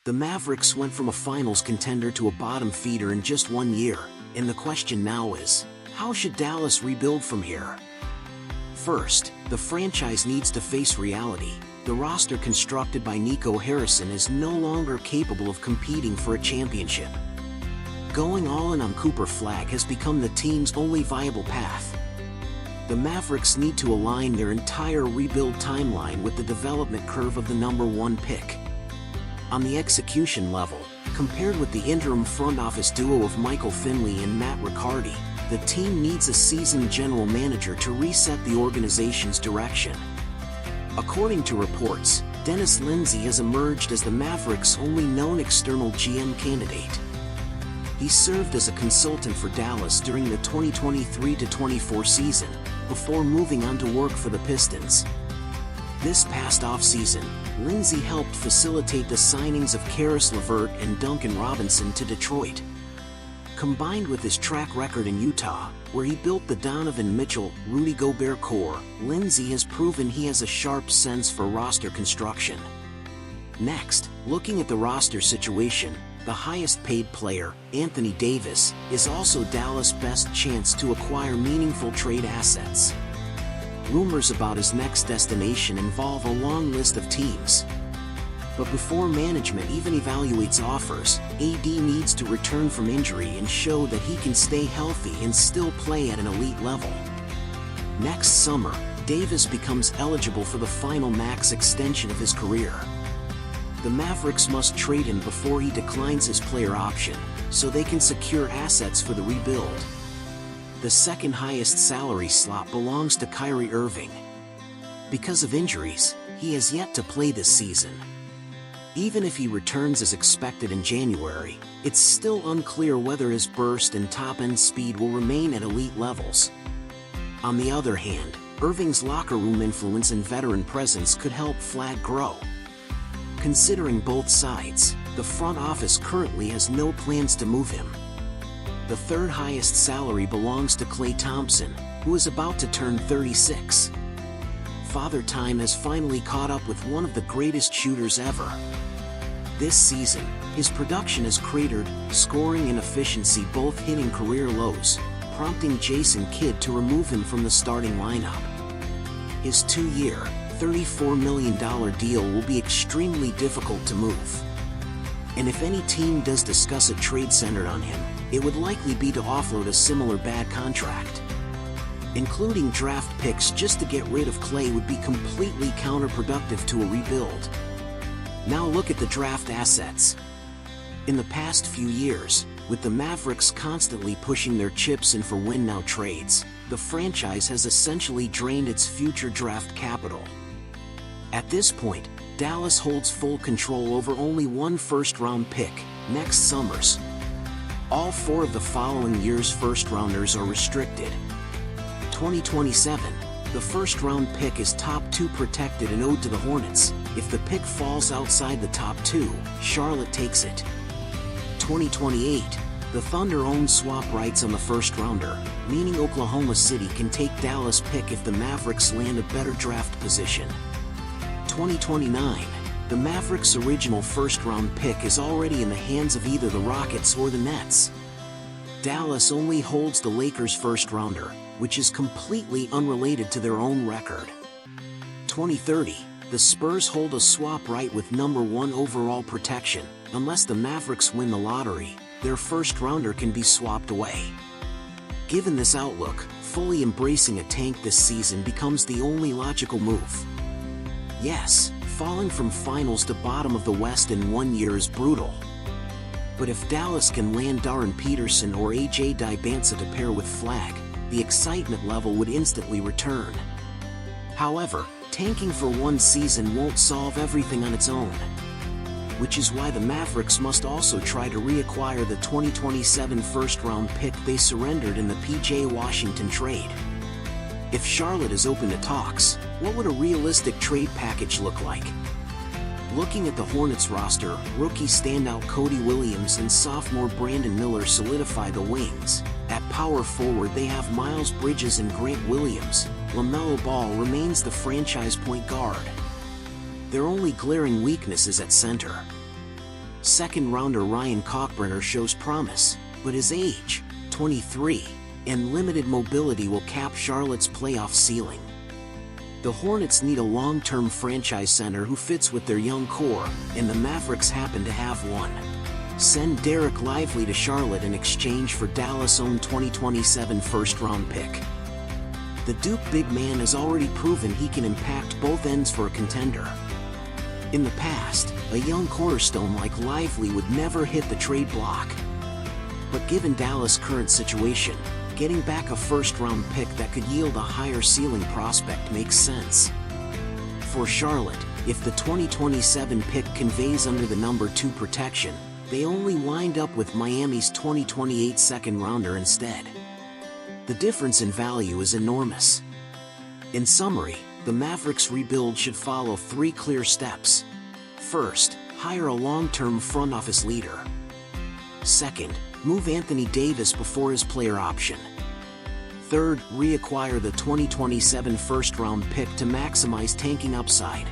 The Mavericks went from a finals contender to a bottom feeder in just 1 year, and the question now is, how should Dallas rebuild from here? First, the franchise needs to face reality. The roster constructed by Nico is no longer capable of competing for a championship. Going all in on Cooper Flagg has become the team's only viable path. The Mavericks need to align their entire rebuild timeline with the development curve of the #1 pick. On the execution level, compared with the interim front office duo of Michael Finley and Matt Riccardi, the team needs a seasoned general manager to reset the organization's direction. According to reports, Dennis Lindsey has emerged as the Mavericks' only known external GM candidate. He served as a consultant for Dallas during the 2023-24 season, before moving on to work for the Pistons. This past offseason, Lindsey helped facilitate the signings of Caris LeVert and Duncan Robinson to Detroit. Combined with his track record in Utah, where he built the Donovan Mitchell, Rudy Gobert core, Lindsey has proven he has a sharp sense for roster construction. Next, looking at the roster situation, the highest-paid player, Anthony Davis, is also Dallas' best chance to acquire meaningful trade assets. Rumors about his next destination involve a long list of teams. But before management even evaluates offers, AD needs to return from injury and show that he can stay healthy and still play at an elite level. Next summer, Davis becomes eligible for the final max extension of his career. The Mavericks must trade him before he declines his player option, so they can secure assets for the rebuild. The second highest salary slot belongs to Kyrie Irving. Because of injuries, he has yet to play this season. Even if he returns as expected in January, it's still unclear whether his burst and top-end speed will remain at elite levels. On the other hand, Irving's locker room influence and veteran presence could help Flagg grow. Considering both sides, the front office currently has no plans to move him. The third highest salary belongs to Klay Thompson, who is about to turn 36. Father Time has finally caught up with one of the greatest shooters ever. This season, his production has cratered, scoring and efficiency both hitting career lows, prompting Jason Kidd to remove him from the starting lineup. His 2-year, $34 million deal will be extremely difficult to move. And if any team does discuss a trade centered on him, it would likely be to offload a similar bad contract. Including draft picks just to get rid of Klay would be completely counterproductive to a rebuild. Now look at the draft assets. In the past few years, with the Mavericks constantly pushing their chips in for win-now trades, the franchise has essentially drained its future draft capital. At this point, Dallas holds full control over only one first-round pick, next summer's. All 4 of the following year's first-rounders are restricted. 2027, the first-round pick is top 2 protected and owed to the Hornets. If the pick falls outside the top 2, Charlotte takes it. 2028, the Thunder own swap rights on the first-rounder, meaning Oklahoma City can take Dallas' pick if the Mavericks land a better draft position. 2029, the Mavericks' original first-round pick is already in the hands of either the Rockets or the Nets. Dallas only holds the Lakers' first-rounder, which is completely unrelated to their own record. 2030, the Spurs hold a swap right with #1 overall protection. Unless the Mavericks win the lottery, their first-rounder can be swapped away. Given this outlook, fully embracing a tank this season becomes the only logical move. Yes, falling from finals to bottom of the West in 1 year is brutal. But if Dallas can land Darren Peterson or AJ Dibansa to pair with Flagg, the excitement level would instantly return. However, tanking for 1 season won't solve everything on its own. Which is why the Mavericks must also try to reacquire the 2027 first-round pick they surrendered in the PJ Washington trade. If Charlotte is open to talks, what would a realistic trade package look like? Looking at the Hornets roster, rookie standout Cody Williams and sophomore Brandon Miller solidify the wings. At power forward they have Miles Bridges and Grant Williams. LaMelo Ball remains the franchise point guard. Their only glaring weakness is at center. Second-rounder Ryan Cockburner shows promise, but his age, 23, and limited mobility will cap Charlotte's playoff ceiling. The Hornets need a long-term franchise center who fits with their young core, and the Mavericks happen to have one. Send Derek Lively to Charlotte in exchange for Dallas' own 2027 first-round pick. The Duke big man has already proven he can impact both ends for a contender. In the past, a young cornerstone like Lively would never hit the trade block. But given Dallas' current situation, getting back a first-round pick that could yield a higher ceiling prospect makes sense. For Charlotte, if the 2027 pick conveys under the number 2 protection, they only wind up with Miami's 2028 second-rounder instead. The difference in value is enormous. In summary, the Mavericks rebuild should follow 3 clear steps. First, hire a long-term front office leader. Second, move Anthony Davis before his player option. Third, reacquire the 2027 first-round pick to maximize tanking upside.